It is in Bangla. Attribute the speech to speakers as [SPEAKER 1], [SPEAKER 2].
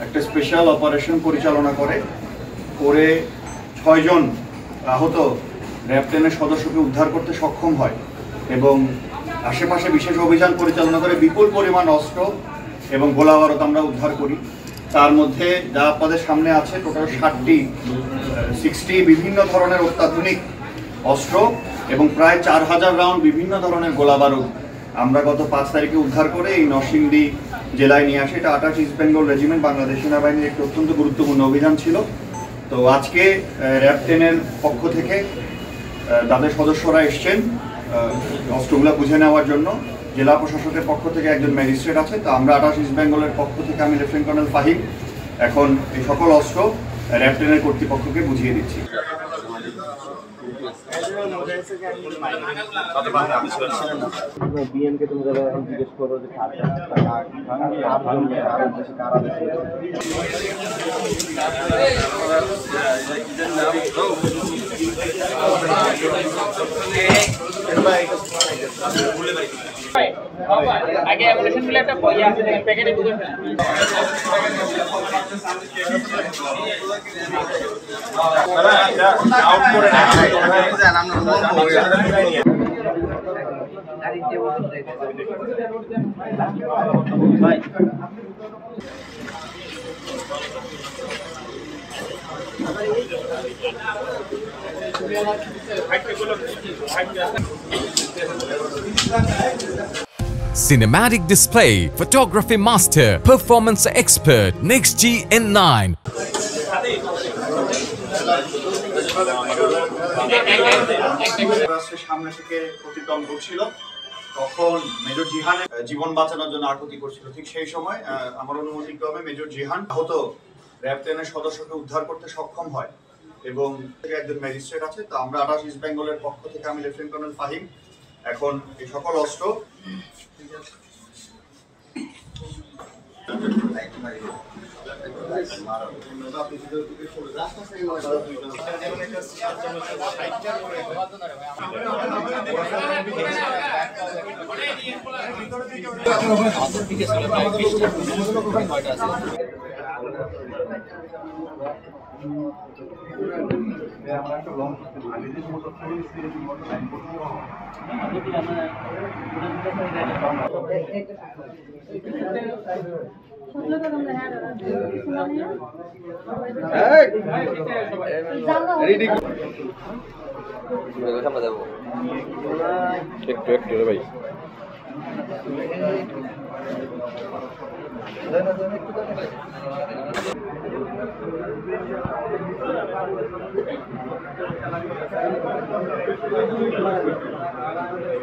[SPEAKER 1] একটা স্পেশাল অপারেশন পরিচালনা করে 6 জন আহত র্যাব 10-এর সদস্যকে উদ্ধার করতে সক্ষম হয় এবং আশেপাশে বিশেষ অভিযান পরিচালনা করে বিপুল পরিমাণ অস্ত্র এবং গোলাবারুদ আমরা উদ্ধার করি। তার মধ্যে যা আপনাদের সামনে আছে টোটাল 60 বিভিন্ন ধরনের অত্যাধুনিক অস্ত্র এবং প্রায় 4000 রাউন্ড বিভিন্ন ধরনের গোলাবারুদ আমরা গত 5 তারিখে উদ্ধার করে এই নরসিংদী জেলায় নিয়ে আসি। এটা 28 ইস্ট বেঙ্গল রেজিমেন্ট বাংলাদেশ সেনাবাহিনীর একটি অত্যন্ত গুরুত্বপূর্ণ অভিযান ছিল। তো আজকে র্যাব 10-এর পক্ষ থেকে তাদের সদস্যরা এসছেন অস্ত্রগুলো বুঝে নেওয়ার জন্য। জেলা প্রশাসকের পক্ষ থেকে একজন ম্যাজিস্ট্রেট আছে। তো আমরা 28 ইস্ট বেঙ্গলের পক্ষ থেকে আমি লেফটেন্যান্ট কর্নেল ফাহিম এখন এই সকল অস্ত্র র্যাব 10-এর কর্তৃপক্ষকে বুঝিয়ে দিচ্ছি।
[SPEAKER 2] আগে অ্যাপ্লিকেশন গুলো একটা বই আছে দেখেন প্যাকেটে ঢুকে আউট করে ভাই
[SPEAKER 3] Cinematic display, photography master, performance expert, NextG N9.
[SPEAKER 1] সামনে থেকে প্রতিক্রম করছিল, তখন মেজর জিহানের জীবন বাঁচানোর জন্য আকুতি করছিল। ঠিক সেই সময় আমার অনুমতিক্রমে মেজর জিহান আহত র্যাব 10-এর সদস্যকে উদ্ধার করতে সক্ষম হয় এবং একজন ম্যাজিস্ট্রেট আছে। তো আমরা 28 ইস্ট বেঙ্গলের পক্ষ থেকে আমি লেফটেন্যান্ট কর্নেল ফাহিম এখন এই সকল অস্ত্র
[SPEAKER 4] একটু ভাই